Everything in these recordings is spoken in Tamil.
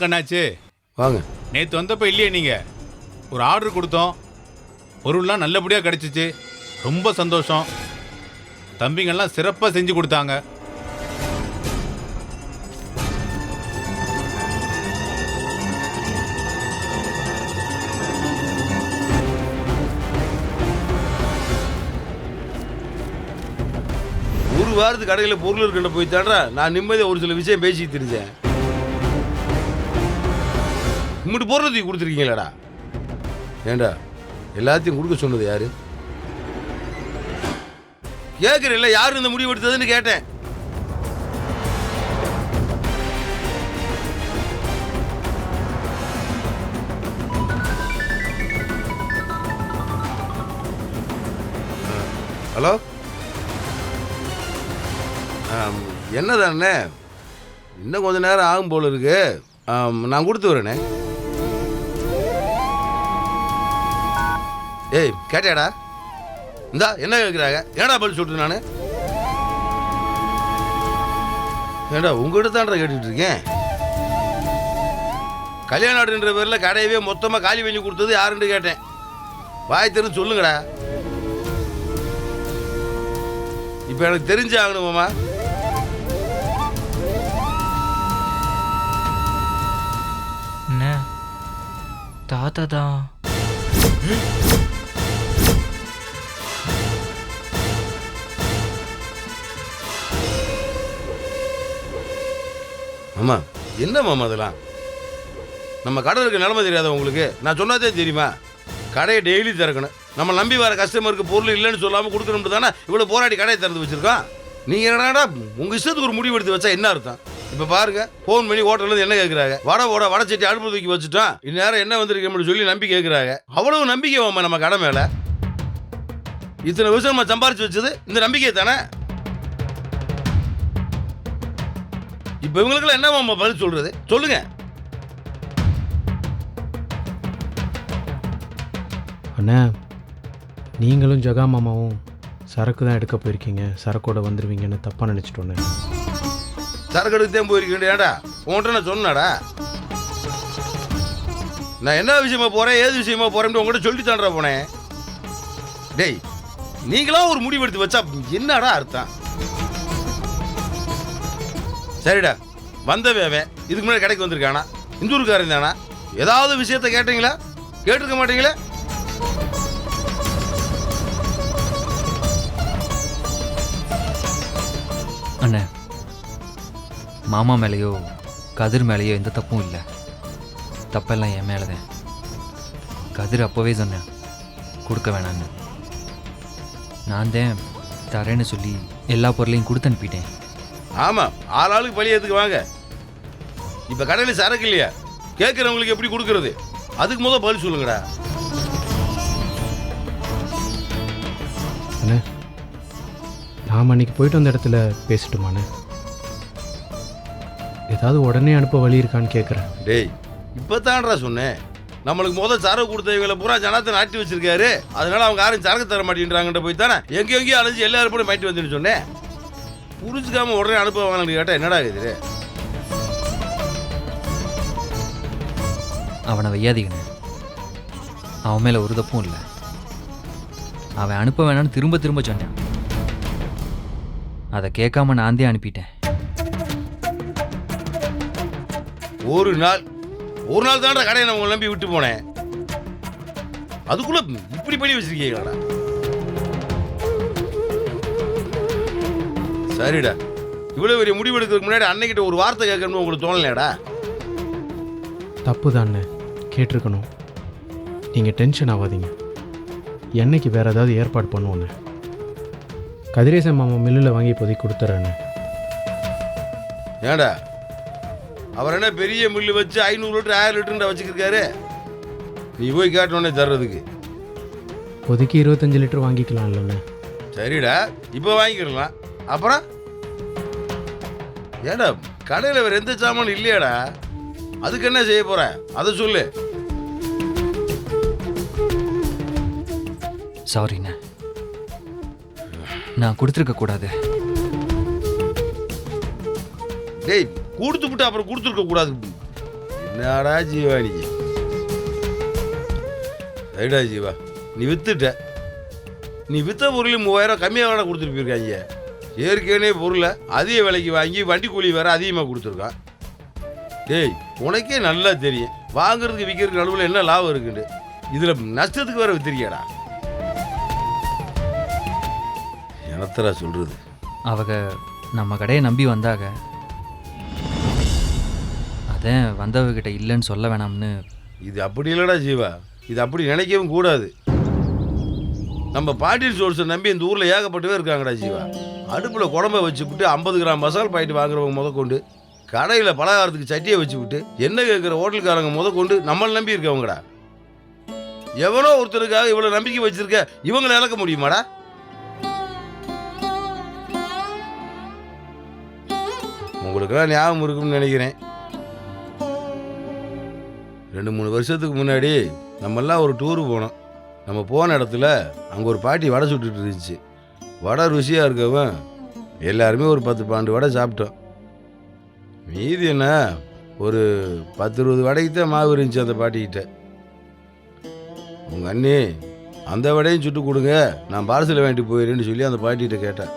கண்ணாச்சு வாங்க. நேற்று வந்தப்போ இல்லையே நீங்கள் ஒரு ஆர்டர் கொடுத்தோம், பொருள்லாம் நல்லபடியாக கிடச்சிச்சு. ரொம்ப சந்தோஷம். தம்பிங்கெல்லாம் சிறப்பாக செஞ்சு கொடுத்தாங்க. ஒரு வாரத்துக்கு கடையில் பொருள் இருக்கின்ற போய் தாண்டா நான் நிம்மதியாக ஒரு சில விஷயம் பேசிட்டு தெரிஞ்சேன். இம்மிட்டு பொருள் தூக்கி கொடுத்துருக்கீங்களாடா? ஏண்டா எல்லாத்தையும் கொடுக்க சொன்னது யாரு? கேட்குறேன், யாரு இந்த முடிவு எடுத்ததுன்னு கேட்டேன். ஹலோ, என்னதானே இன்னும் கொஞ்ச நேரம் ஆகும் போல இருக்கு. நான் கொடுத்து வரேனே. ஏய் கேட்டியாடா? இந்தா என்ன கேட்குறாங்க? ஏடா பதில் சொல்லிட்டு நான் ஏடா உங்ககிட்ட தான்டா கேட்டுட்டு இருக்கேன். கல்யாண ஆடுன்ற பேரில் கடையவே மொத்தமாக காலி பண்ணி கொடுத்தது யாருன்னு கேட்டேன். வாய் தெரிஞ்சு சொல்லுங்கடா. இப்போ எனக்கு தெரிஞ்சு ஆகணுமாம்மா? தாத்தா தான். ஆமா என்ன மாமா அதெல்லாம்? நம்ம கடை இருக்க நிலைமை தெரியாத உங்களுக்கு? நான் சொன்னாதே தெரியுமா? கடையை டெய்லி திறக்கணும். நம்ம நம்பி வர கஸ்டமருக்கு பொருள் இல்லைன்னு சொல்லாமல் கொடுக்கணும்னு தானே இவ்வளோ போராடி கடையை திறந்து வச்சிருக்கோம். நீங்கள் என்னடா உங்கள் இஷ்டத்துக்கு ஒரு முடிவு எடுத்து வச்சா என்ன அர்த்தம்? இப்போ பாருங்க, ஃபோன் பண்ணி ஹோட்டல்லேருந்து என்ன கேட்குறாங்க? வடை சட்டி அடுப்பு தூக்கி வச்சுட்டோம், இந்நேரம் என்ன வந்திருக்கேன்னு சொல்லி நம்பி கேட்குறாங்க. அவ்வளவு நம்பிக்கை வாமா நம்ம கடை மேலே. இத்தனை வருஷம் நம்ம சம்பாரிச்சு வச்சது இந்த நம்பிக்கை தானே. இப்போ இவங்களுக்கெல்லாம் என்ன மாமா பதில் சொல்றது? சொல்லுங்க. அண்ணா, நீங்களும் ஜகா மாமாவும் சரக்கு தான் எடுக்க போயிருக்கீங்க, சரக்கோட வந்துடுவீங்கன்னு தப்பாக நினச்சிட்டோன்னே. சரக்கு எடுத்துதான் போயிருக்கேன்டா. உன்கிட்ட நான் சொன்னாடா? நான் என்ன விஷயமா போறேன், ஏது விஷயமா போறேன்னு உங்கள்கிட்ட சொல்லி தாண்டா போனேன். டேய், நீங்களா ஒரு முடிவு எடுத்து வச்சா என்னடா அர்த்தம்? சரிடா, வந்தவே இதுக்கு முன்னாடி கடைக்கு வந்திருக்கானா? இந்த ஊருக்காரன் தானா? ஏதாவது விஷயத்த கேட்டீங்களா? கேட்டிருக்க மாட்டீங்களா? அண்ணே, மாமா மேலேயோ கதிர் மேலேயோ எந்த தப்பும் இல்லை. தப்பெல்லாம் என் மேலே தான். கதிர் அப்போவே சொன்னேன் கொடுக்க வேணான்னு. நான் தான் தரேன்னு சொல்லி எல்லா பொருளையும் கொடுத்து அனுப்பிட்டேன். ஆமாம், ஆளாளுக்கு பழி ஏற்றுக்கு வாங்க. இப்போ கடையில் சரக்கு இல்லையா? கேட்குறவங்களுக்கு எப்படி கொடுக்கறது? அதுக்கு முதல் பதில் சொல்லுங்கடா. அண்ணே, நாம் அன்னைக்கு போயிட்டு வந்த இடத்துல பேசிட்டுமாண்ணே? ஏதாவது உடனே அனுப்ப வழி இருக்கான்னு கேட்குறேன். டேய், இப்போ தான்டா சொன்னேன். நம்மளுக்கு முதல் சரக்கு கொடுத்தவங்களை பூரா ஜனத்தை நாட்டி வச்சிருக்காரு. அதனால அவங்க யாரும் சரக்கு தர மாட்டேன்றாங்கன்ற போய் தானே எங்கேயோ அலைஞ்சு எல்லாரும் போய் மாட்டி வந்துன்னு சொன்னேன். புரிஞ்சுக்காம உடனே அனுப்புவாங்கன்னு கேட்டால் என்னடா இது? அவனை வையாதீங்கண்ணே. அவன் மேலே ஒரு தப்பும் இல்லை. அவன் அனுப்ப வேணான்னு திரும்ப திரும்ப சொன்னான். அதை கேட்காம நான் தான் அனுப்பிட்டேன். ஒரு நாள் தான்டா கடையை நான் உங்களை நம்பி விட்டு போனேன். அதுக்குள்ள இப்படி பண்ணி வச்சிருக்கீங்களாடா? சரிடா, இவ்வளவு பெரிய முடிவு எடுக்கிறதுக்கு முன்னாடி அன்னைக்கிட்ட ஒரு வார்த்தை கேட்கணும்னு உங்களுக்கு தோணலையாடா? தப்பு தானே, கேட்டிருக்கணும். நீங்கள் டென்ஷன் ஆகாதீங்க. என்னைக்கு வேறு ஏதாவது ஏற்பாடு பண்ணுவோண்ணே. கதிரேசன் மாமா மில்லில் வாங்கி இப்போதைக்கு கொடுத்துட்றேண்ணே. ஏடா, அவர் என்ன பெரிய மில்லு வச்சு 500 லிட்டர் 1000 லிட்டர் வச்சுக்கிருக்காரு? நீ போய் கேட்டோன்னே தர்றதுக்கு இப்போதைக்கு 25 லிட்டர் வாங்கிக்கலாம் இல்லைண்ணே? சரிடா, இப்போ வாங்கிக்கலாம். அப்புறம் ஏடா, கடையில் வேறு எந்த சாமானும் இல்லையாடா? அதுக்கு என்ன செய்ய போற? அதை சொல்லு. சாரிண்ணே, நான் கொடுத்துருக்க கூடாது. டேய், கொடுத்து விட்டு அப்புறம் கொடுத்துருக்க கூடாது. என்னடா ஜீவா நீ ரைடா ஜீவா, நீ வித்துட்ட. நீ வித்த பொருள் 3000 கம்மியாக வேணா கொடுத்துட்டு போயிருக்காங்க. ஏற்கனவே பொருளை அதிக விலைக்கு வாங்கி வண்டி கூலி வேற அதிகமாக கொடுத்துருக்கான். டேய், உனக்கே நல்லா தெரியும் வாங்குறதுக்கு விற்கிறதுக்கு நடுவில் என்ன லாபம் இருக்குன்னு. இதில் நஷ்டத்துக்கு வேற வித்திருக்கியாடா. என்னத்தரா சொல்றது? அவங்க நம்ம கடையை நம்பி வந்தாங்க. அதான் வந்தவகிட்ட இல்லைன்னு சொல்ல வேணாம்னு. இது அப்படி இல்லைடா ஜீவா, இது அப்படி நினைக்கவும் கூடாது. நம்ம பாட்டியன் சோர்ஸை நம்பி இந்த ஊரில் ஏகப்பட்டவே இருக்காங்கடா ஜீவா. அடுப்பில் குழம்ப வச்சுக்கிட்டு 50 கிராம் மசால் பாக்கெட் வாங்குறவங்க முதற்கொண்டு, கடையில் பலகாரத்துக்கு சட்டியை வச்சுக்கிட்டு என்ன கேட்குற ஹோட்டலுக்காரங்க முதற்கொண்டு நம்மளை நம்பி இருக்கவங்கடா. எவனோ ஒருத்தருக்காக இவ்வளோ நம்பிக்கை வச்சிருக்க, இவங்களை இழக்க முடியுமாடா? உங்களுக்கெல்லாம் ஞாபகம் இருக்குன்னு நினைக்கிறேன். 2-3 வருஷத்துக்கு முன்னாடி நம்மெல்லாம் ஒரு டூரு போனோம். நம்ம போன இடத்துல அங்கே ஒரு பாட்டி வடை சுட்டுட்டு இருந்துச்சு. வடை ருசியாக இருக்கவன் எல்லாருமே ஒரு 10-12 வடை சாப்பிட்டோம். மீதி என்ன ஒரு 10-20 வடைக்கு தான் மாவு இருந்துச்சு அந்த பாட்டிக்கிட்ட. உங்கள் அண்ணி அந்த வடையும் சுட்டு கொடுங்க, நான் பார்சலை வாங்கிட்டு போயிடுறேன்னு சொல்லி அந்த பாட்டிகிட்ட கேட்டேன்.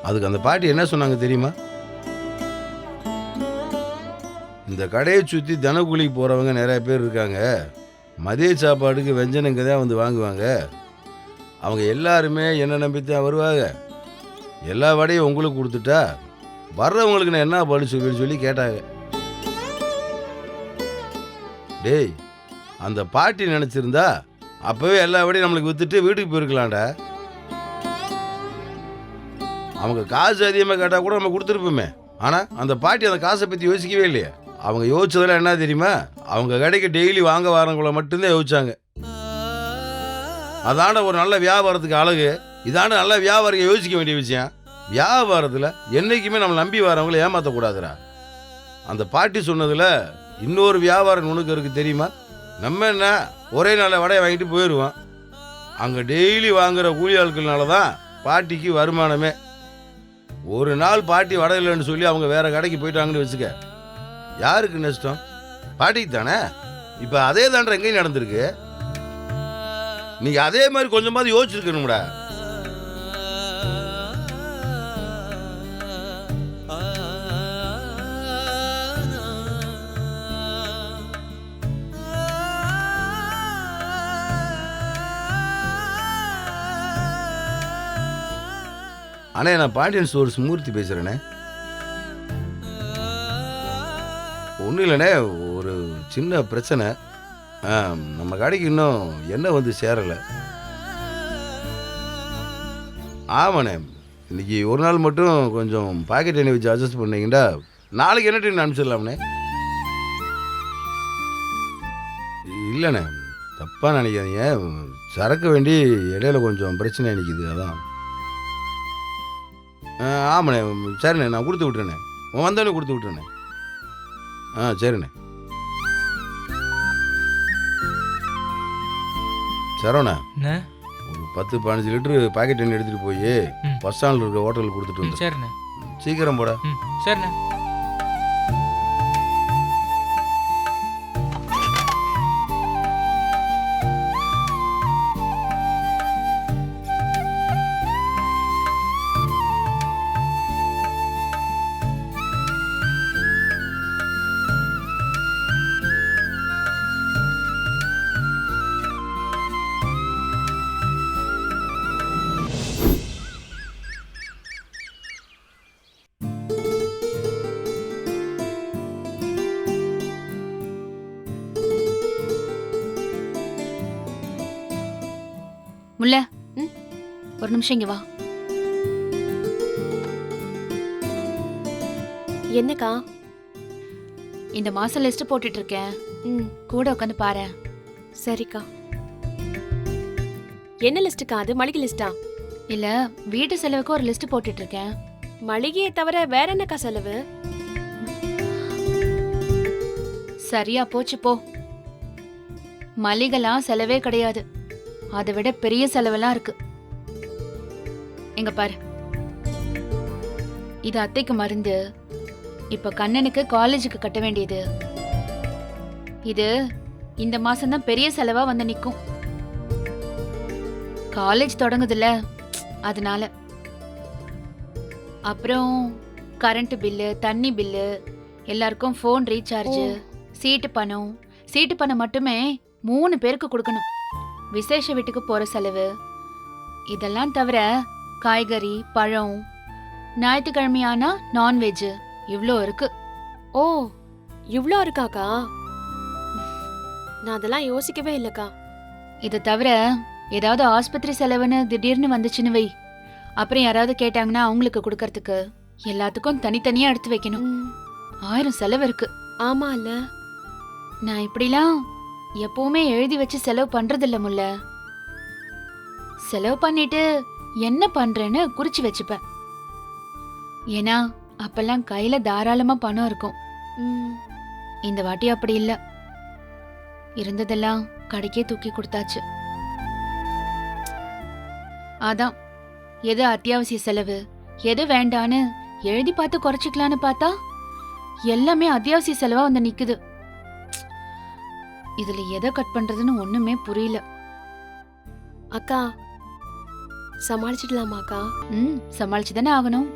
அதுக்கு அந்த பாட்டி என்ன சொன்னாங்க தெரியுமா? இந்த கடையை சுற்றி தினக்கூலிக்கு போகிறவங்க நிறைய பேர் இருக்காங்க. மதிய சாப்பாடுக்கு வெஞ்சனங்க தான் வந்து வாங்குவாங்க. அவங்க எல்லாருமே என்ன நம்பித்தான் வருவாங்க. எல்லா வடையும் உங்களுக்கு கொடுத்துட்டா வர்றவங்களுக்கு நான் என்ன பதில் சொல்லுவேன்னு சொல்லி கேட்டாங்க. டேய், அந்த பாட்டி நினச்சிருந்தா அப்போவே எல்லா வடையும் நம்மளுக்கு விற்றுட்டு வீட்டுக்கு போயிருக்கலாம்டா. அவங்க காசு அதிகமாக கேட்டால் கூட நம்ம கொடுத்துருப்போமே. ஆனால் அந்த பாட்டி அந்த காசை பற்றி யோசிக்கவே இல்லையா? அவங்க யோசிச்சதெல்லாம் என்ன தெரியுமா? அவங்க கடைக்கு டெய்லி வாங்க வரவங்கள மட்டும்தான் யோசிச்சாங்க. அதாண்ட ஒரு நல்ல வியாபாரத்துக்கு அழகு. இதாண்ட நல்ல வியாபாரிக யோசிக்க வேண்டிய விஷயம். வியாபாரத்தில் என்றைக்குமே நம்ம நம்பி வரவங்களை ஏமாற்றக்கூடாதுடா. அந்த பாட்டி சொன்னதில் இன்னொரு வியாபாரம் நுணுக்கு இருக்குது தெரியுமா? நம்ம என்ன ஒரே நாளை வடையை வாங்கிட்டு போயிடுவோம். அங்கே டெய்லி வாங்குகிற கூலி ஆட்கள்னால தான் பாட்டிக்கு வருமானமே. ஒரு நாள் பாட்டி வடை இல்லைன்னு சொல்லி அவங்க வேற கடைக்கு போயிட்டாங்கன்னு வச்சுக்க, யாருக்கு நஷ்டம்? பாட்டிக்கு தானே. இப்போ அதே தாண்ட எங்கேயும் நடந்திருக்கு. நீங்க அதே மாதிரி கொஞ்சமாவது யோசிச்சிருக்கணும்டா. அண்ணே, நான் பாண்டியன் ஸ்டோர்ஸ் மூர்த்தி பேசுகிறேண்ணே. ஒன்றும் இல்லைண்ணே, ஒரு சின்ன பிரச்சனை. நம்ம கடைக்கு இன்னும் எண்ணெய் வந்து சேரலை. ஆமாண்ணே, இன்னைக்கு ஒரு நாள் மட்டும் கொஞ்சம் பாக்கெட் எண்ணெய் வச்சு அட்ஜஸ்ட் பண்ணீங்கடா, நாளைக்கு என்ன ட்ரெயின் அனுப்பிச்சிடலாம்ண்ணே. இல்லைண்ணே, தப்பாக நினைக்காதீங்க. சரக்கு வேண்டி இடையில கொஞ்சம் பிரச்சனை நிற்கிது, அதான். ஆமாண்ணே, சரிண்ணே, நான் கொடுத்து விட்டுறேண்ணே. வந்தோடனே கொடுத்து விட்டுறேண்ணே. சரிண்ணே. சரவணா, ஒரு 10-15 லிட்டரு பாக்கெட் எண்ணெய் எடுத்துகிட்டு போய் பஸ் ஸ்டாண்டில் இருக்க ஹோட்டலுக்கு கொடுத்துட்டு வந்து. சரிண்ணே. சீக்கிரம் போட. சரிண்ணே. முல்ல, ஒரு நிமிஷம் இங்க வா. என்னக்கா? இந்த மாசம் லிஸ்ட் போட்டுட்டு இருக்கேன். கூட உட்காந்து பாரு. சரிக்கா. என்ன லிஸ்ட்டுக்கா? அது மளிகை லிஸ்டா? இல்ல, வீட்டு செலவுக்கு ஒரு லிஸ்ட் போட்டுட்டு இருக்கேன். மளிகையை தவிர வேற என்னக்கா செலவு? சரியா போச்சு போ. மளிகைலாம் செலவே கிடையாது, அதை விட பெரிய செலவெல்லாம் இருக்கு. எங்க பாரு, இது அத்தைக்கு மருந்து, இப்ப கண்ணனுக்கு காலேஜுக்கு கட்ட வேண்டியது, இது இந்த மாசம்தான் பெரிய செலவா வந்து நிக்கும். காலேஜ் தொடங்குதுல, அதனால. அப்புறம் கரண்ட் பில்லு, தண்ணி பில்லு, எல்லாருக்கும் ஃபோன் ரீசார்ஜ், சீட்டு பணம் மட்டுமே 3 பேருக்கு கொடுக்கணும். விசேஷ வீட்டுக்கு போற செலவு, இதெல்லாம் தவிர காய்கறி, பழம், ஞாயிற்றுக்கிழமையானா நான்வெஜ், இவ்ளோ இருக்கு. ஓ, இவ்ளோ இருக்காக்கா? நான் அதெல்லாம் யோசிக்கவே இல்லக்கா. இதை தவிர ஏதாவது ஆஸ்பத்திரி செலவுன்னு திடீர்னு வந்துச்சுன்னு வை, அப்புறம் யாராவது கேட்டாங்கன்னா அவங்களுக்கு கொடுக்கறதுக்கு எல்லாத்துக்கும் தனித்தனியா எடுத்து வைக்கணும். 1000 செலவு இருக்கு. ஆமா இல்ல? நான் இப்படிலாம் எப்பவுமே எழுதி வச்சு செலவு பண்றதில்ல முல்ல. செலவு பண்ணிட்டு என்ன பண்றேன்னு குறிச்சு வச்சுப்பேன். ஏன்னா அப்பெல்லாம் கையில தாராளமா பணம் இருக்கும். இந்த வாட்டி அப்படி இல்ல. இருந்ததெல்லாம் கடைக்கே தூக்கி கொடுத்தாச்சு. அதான் எது அத்தியாவசிய செலவு, எது வேண்டான்னு எழுதி பார்த்து குறைச்சிக்கலான்னு பார்த்தா எல்லாமே அத்தியாவசிய செலவா வந்து நிக்குது. இதுல எதை கட் பண்றதுன்னு ஒண்ணுமே புரியல. அக்கா, சமாளிச்சிடலாமாக்கா? சமாளிச்சுதானே ஆகணும்.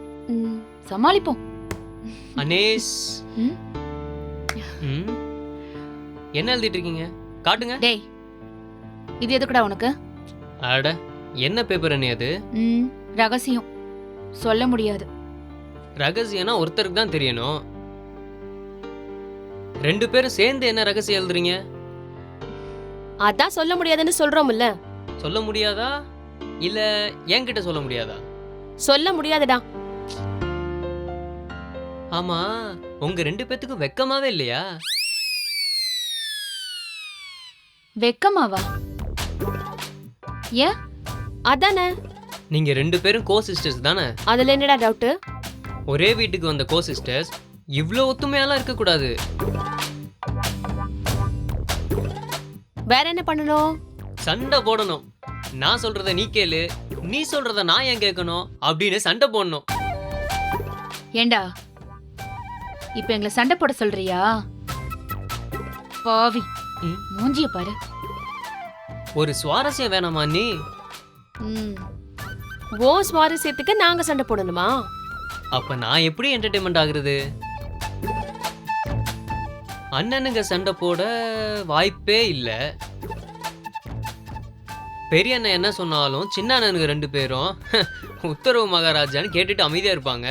சமாளிப்போம். அனேஸ். ம்? ம். என்ன எழுதிட்டு இருக்கீங்க? காட்டுங்க. டேய், இது எதுக்குடா உனக்கு? அட, என்ன பேப்பர் அண்ணே அது? ரகசியம், சொல்ல முடியாது. ரகசியம்னா ஒருத்தருக்கு தான் தெரியணும். 2 பேரும் சேர்ந்து என்ன ரகசியம் எழுதுறீங்க? அதான் சொல்ல முடியாதுன்னு சொல்றோம்ல. சொல்ல முடியாதா இல்ல என்கிட்ட சொல்ல முடியாதா? சொல்ல முடியாதுடா. ஆமா, உங்க 2 பேத்துக்கும் வெக்கமாவே இல்லையா? வெக்கமாவா? ஏன்? அதானே. நீங்க 2 பேரும் கோ சிஸ்டர்ஸ் தானே? அதுல என்னடா டவுட்? ஒரே வீட்டுக்கு வந்த கோ சிஸ்டர்ஸ் இவ்ளோ ஒத்துமையாலாம் இருக்க கூடாது. வேற என்ன பண்ணணும்? சண்டை போடணும். நான் சொல்றத நீ கேளு, நீ சொல்றத நான் ஏன் கேட்கணும் அப்படின்னு சண்டை போடணும். ஏண்டா இப்ப எங்களை சண்டை போட சொல்றியா? பாவி, மூஞ்சிய பாரு. ஒரு சுவாரஸ்யம் வேணாமா நீ? ஓ சுவாரஸ்யத்துக்கு நாங்க சண்டை போடணுமா? அப்ப நான் எப்படி என்டர்டெயின்மெண்ட் ஆகுறது? அண்ணனுங்க சண்டை போட வாய்ப்பே இல்ல. பெரிய அண்ணன் என்ன சொன்னாலும் சின்ன அண்ணனுங்க 2 பேரும் உத்தரவு மகாராஜான்னு கேட்டுட்டு அமைதியா இருப்பாங்க.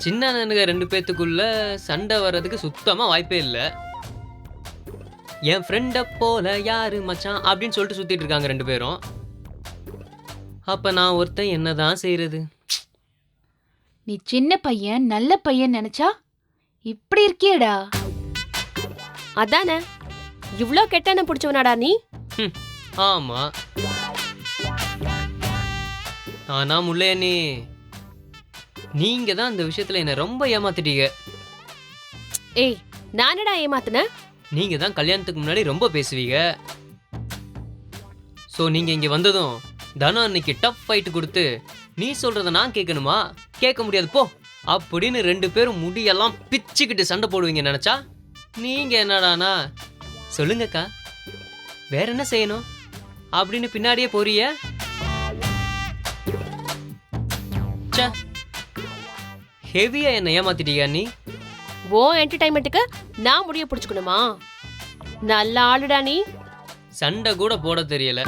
சின்ன அண்ணனுங்க 2 பேத்துக்குள்ள சண்டை வர்றதுக்கு சுத்தமா வாய்ப்பே இல்ல. என் ஃப்ரெண்ட போல யாரு மச்சான் அப்படின்னு சொல்லிட்டு சுத்திட்டு இருக்காங்க 2 பேரும். அப்ப நான் ஒருத்தன் என்னதான் செய்யறது? நீ சின்ன பையன், நல்ல பையன் நினைச்சா இப்படி இருக்கியேடா. அதானே, இவ்ளோ கெட்டன பிடிச்சவனாடா நீ? ஆமா. ஆனா முல்லையண்ணி, நீங்க தான் இந்த விஷயத்துல என்ன ரொம்ப ஏமாத்திட்டீங்க. ஏய், நானடா ஏமாத்துன? நீங்க தான் கல்யாணத்துக்கு முன்னாடி ரொம்ப பேசுவீங்க. சோ நீங்க இங்க வந்ததும் தனா அன்னைக்கு டஃப் ஃபைட் கொடுத்து நீ சொல்றத நான் கேட்கணுமா? கேட்க முடியாது போ அப்படின்னு 2 பேரும் முடியெல்லாம் பிச்சுக்கிட்டு சண்டை போடுவீங்க நினைச்சா நீங்க என்னடானா சொல்லுங்கக்கா வேற என்ன செய்யணும் அப்படின்னு பின்னாடியே போறிய. ஹெவியா என்ன ஏமாத்திட்டீங்க நீ. ஓ என்டர்டைன்மெண்ட்டுக்கு நான் முடிய பிடிச்சுக்கணுமா? நல்ல ஆளுடா நீ. சண்டை கூட போட தெரியல.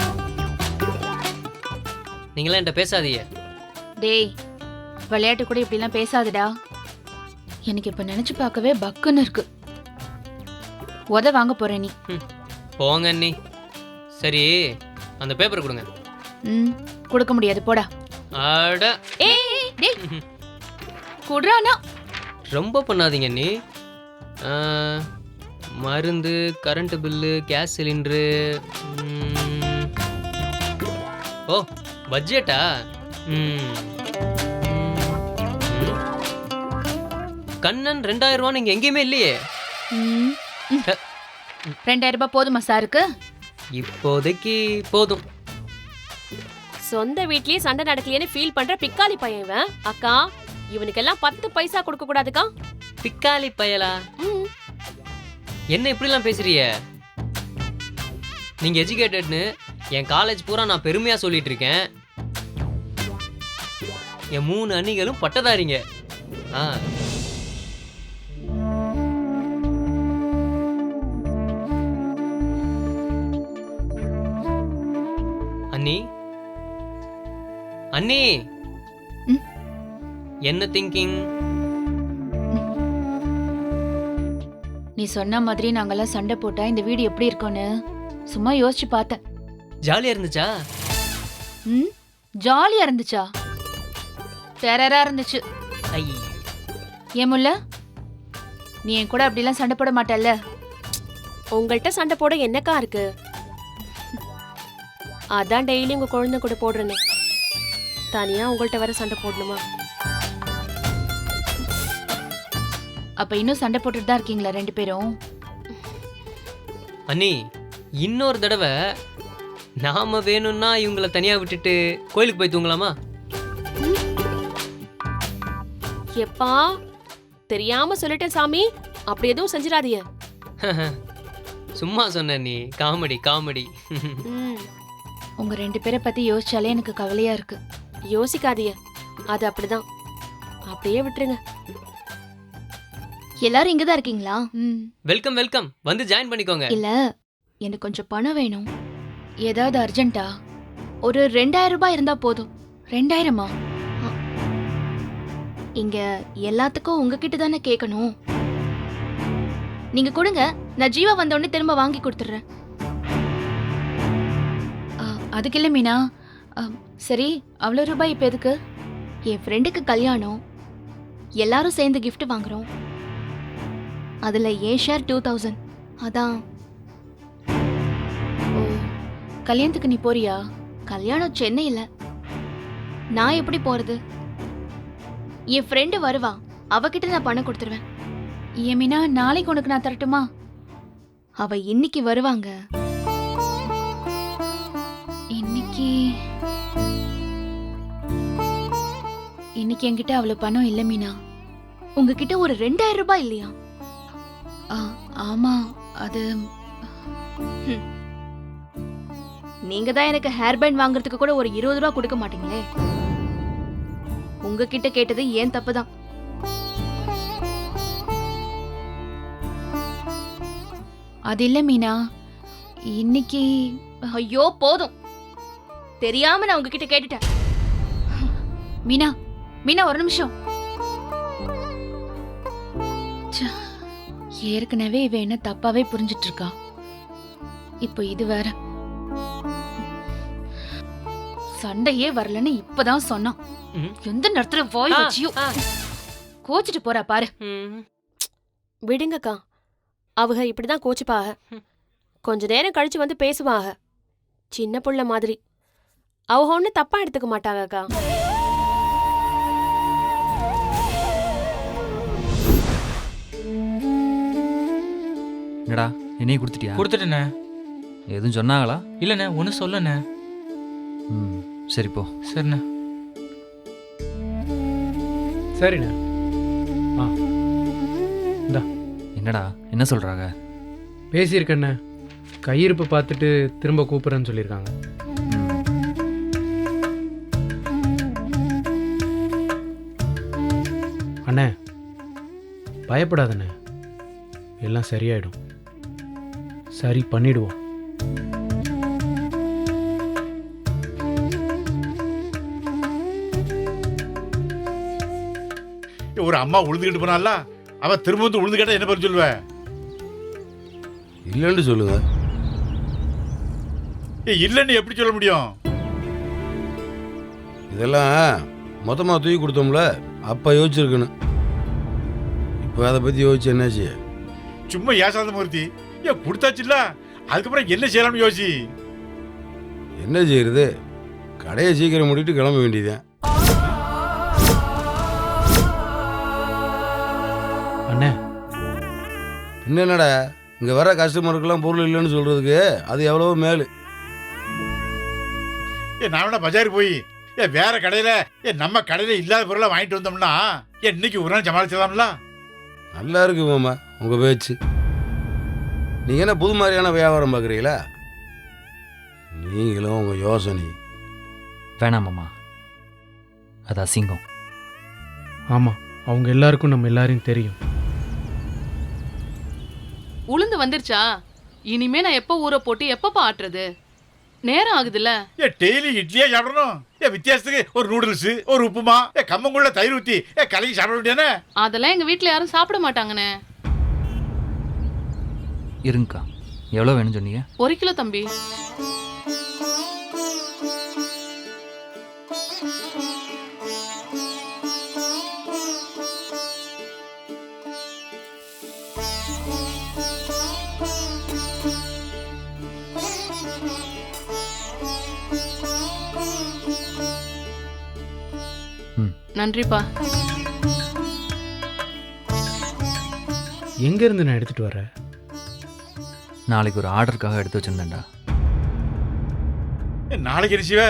நீங்களாம் என்கிட்ட பேசாதீங்க. டேய், விளையாட்டு கூட இப்படிலாம் பேசாதடா. எனக்கு இப்ப நினைச்சு பார்க்கவே பக்குன்னு இருக்கு. உத வாங்க போற நீ. போங்க அண்ணி. சரி, அந்த பேப்பர் கொடுங்க. கொடுக்க முடியாது, போடா. அட ஏய் டேய், குடுறானா? ரொம்ப பண்ணாதீங்க அண்ணி. மருந்து, கரண்ட் பில்லு, கேஸ் சிலிண்டரு. ஓ பட்ஜெட்டா? கண்ணன் 2000 ரூபா நீங்க எங்கேயுமே இல்லையே. 2000 ரூபாய் போதுமா சாருக்கு? இப்போதைக்கு போதும். சொந்த வீட்லயே சண்டை நடக்கலையேன்னு ஃபீல் பண்ற பிக்காலி பையன் இவன். அக்கா, இவனுக்கெல்லாம் 10 பைசா கொடுக்க கூடாதுக்கா? பிக்காலி பயலா? என்ன இப்படிலாம் பேசுறிய? நீங்க எஜுகேட்டட்னு என் காலேஜ் பூரா நான் பெருமையா சொல்லிட்டு இருக்கேன். என் 3 அண்ணிகளும் பட்டதாரிங்க. ஆ அண்ணி அண்ணி ம்? என்ன திங்கிங்? நீ சொன்ன மாதிரி நாங்கெல்லாம் சண்டை போட்டா இந்த வீடு எப்படி இருக்கும்னு சும்மா யோசிச்சு பார்த்தேன். ஜாலியா இருந்துச்சா? ம், ஜாலியா இருந்துச்சா? டெரரா இருந்துச்சு. ஐ ஏன் முல்ல, நீ என் கூட அப்படிலாம் சண்டை போட மாட்டல்ல? உங்கள்கிட்ட சண்டை போட என்னக்கா இருக்கு? அதான் டெய்லி உங்க குழந்தை கூட போடுறேனே. தனியா உங்கள்கிட்ட வேற சண்டை போடணுமா? அப்ப இன்னும் சண்டை போட்டுட்டு தான் இருக்கீங்களா 2 பேரும்? அண்ணி, இன்னொரு தடவை நாம வேணும்னா இவங்கள தனியா விட்டுட்டு கோயிலுக்கு போய் தூங்கலாமா? எப்பா தெரியாம சொல்லிட்டேன் சாமி, அப்படி எதுவும் செஞ்சிடாதீங்க. சும்மா சொன்ன நீ, காமெடி காமெடி. ம், உங்க 2 பேரை பத்தி யோசிச்சாலே எனக்கு கவலையா இருக்கு. யோசிக்காதீங்க, அது அப்படிதான். அப்படியே விட்டுருங்க. எல்லாரும் இங்க தான் இருக்கீங்களா? ம், வெல்கம் வெல்கம், வந்து ஜாயின் பண்ணிக்கோங்க. இல்ல எனக்கு கொஞ்சம் பணம் வேணும். ஏதாவது அர்ஜென்ட்டா? ஒரு 2000 ரூபாய் இருந்தா போதும். 2000-ஆ? இங்க எல்லாத்துக்கும் உங்ககிட்ட தானே கேட்கணும். நீங்க கொடுங்க, நான் ஜீவா வந்த உடனே திரும்ப வாங்கி கொடுத்துட்றேன். அதுக்கு இல்லை மீனா. சரி, அவ்வளோ ரூபாய் இப்போ எதுக்கு? என் ஃப்ரெண்டுக்கு கல்யாணம், எல்லாரும் சேர்ந்து gift வாங்குறோம். அதுல ஏன் ஷேர் 2000. அதான். ஓ, கல்யாணத்துக்கு நீ போறியா? கல்யாணம் சென்னையில, நான் எப்படி போறது? என் ஃப்ரெண்டு வருவா, அவகிட்ட நான் பணம் கொடுத்துருவேன். ஏன் மீனா, நாளைக்கு உனக்கு நான் தரட்டுமா? அவ இன்னைக்கு வருவாங்க. இன்னைக்கு இன்னைக்கு என்கிட்ட அவ்வளோ பணம் இல்லை மீனா. உங்ககிட்ட ஒரு 2000 ரூபாய் இல்லையா? ஆமா, அது நீங்க தான் எனக்கு ஹேர் பேண்ட் வாங்குறதுக்கு கூட ஒரு 20 ரூபாய் கொடுக்க மாட்டீங்களே. உங்ககிட்ட கேட்டது ஏன் தப்பு தான். அது இல்லை மீனா. இன்னைக்கு ஐயோ போதும், தெரியாம நான் உங்ககிட்ட கேட்டுட்டேன். மீனா, மீனா ஒரு நிமிஷம். ச்சே, ஏற்கனவே இவ என்ன தப்பாவே புரிஞ்சிட்டு இருக்கா. இப்போ இது வேற. சண்டையே வரலன்னு இப்பதான் சொன்னான். ம். எந்த நேரத்துல வாய் வச்சியோ ஆ, கோச்சிட்டு போறா பாரு. ம். விடுங்கக்கா, அவங்க இப்படிதான் கோச்சுப்பாக. கொஞ்ச நேரம் கழிச்சு வந்து பேசுவாங்க, சின்ன புள்ள மாதிரி. அவங்க ஒன்னும் தப்பா எடுத்துக்க மாட்டாங்கக்கா. என்னடா என்னையும் கொடுத்துட்டியா? கொடுத்துட்டேண்ணே. எதுவும் சொன்னாங்களா? இல்லைண்ணே, ஒன்றும் சொல்லண்ணே. ம், சரி போ. சரிண்ணே. சரிண்ணே. ஆ, என்னடா என்ன சொல்றாங்க? பேசியிருக்கண்ணே, கையிருப்பு பார்த்துட்டு திரும்ப கூப்பிட்றேன்னு சொல்லியிருக்காங்க. அண்ணே பயப்படாதண்ணே, எல்லாம் சரியாயிடும். சரி பண்ணிடுவோம். ஒரு அம்மா உழுதுகிட்டு போனால அவ திரும்ப வந்து உழுது கேட்டா என்ன பேர் சொல்லுவ? இல்லைன்னு சொல்லுங்க. இல்லைன்னு எப்படி சொல்ல முடியும்? இதெல்லாம் மொத்தமாக தூக்கி கொடுத்தோம்ல, அப்போ யோசிச்சிருக்கணும். இப்போ அதை பற்றி யோசிச்சு என்னாச்சு? சும்மா ஏசாத மூர்த்தி, ஏன் கொடுத்தாச்சுல்ல, அதுக்கப்புறம் என்ன செய்யலாம்னு யோசி. என்ன செய்யறது? கடையை சீக்கிரம் மூடிட்டு கிளம்ப வேண்டியதுதான். அண்ணே என்னடா இங்கே வர கஸ்டமருக்கெல்லாம் பொருள் இல்லைன்னு சொல்கிறதுக்கு அது எவ்வளவோ மேலு. நான் வேணா பஜாருக்கு போய் வேற கடையில நம்ம கடையில இல்லாத பொருளை வாங்கிட்டு வந்தோம்னா இன்னைக்கு ஒரு நாள் சமாளிச்சிடலாம்ல. நல்லா இருக்கு மாமா உங்கள் பேச்சு. நீங்கள் என்ன புது மாதிரியான வியாபாரம் பார்க்குறீங்களா? நீங்களும் உங்கள் யோசனை. வேணாம் மாமா, அது அசிங்கம். ஆமாம், அவங்க எல்லாருக்கும் நம்ம எல்லாரையும் தெரியும். உளுந்து வந்துருச்சா? இனிமே நான் எப்போ ஊற போட்டு எப்பப்பா ஆட்டுறது? நேரம் ஆகுதுல்ல. டெய்லி இட்லியே சாப்பிடணும். வித்தியாசத்துக்கு ஒரு நூடுல்ஸ், ஒரு உப்புமா, கம்மங்குள்ள தயிர் ஊற்றி கலக்கி சாப்பிட வேண்டியானே. அதெல்லாம் எங்க வீட்ல யாரும் சாப்பிட மாட்டாங்கண்ணே. இருங்கக்கா, எவ்வளோ வேணும்னு சொன்னீங்க? 1 கிலோ தம்பி. நன்றிப்பா. எங்கேருந்து நான் எடுத்துகிட்டு வரேன்? நாளைக்கு ஒரு ஆர்டருக்காக எடுத்து வச்சுருந்தேன்டா. நாளைக்கு அரிசிவே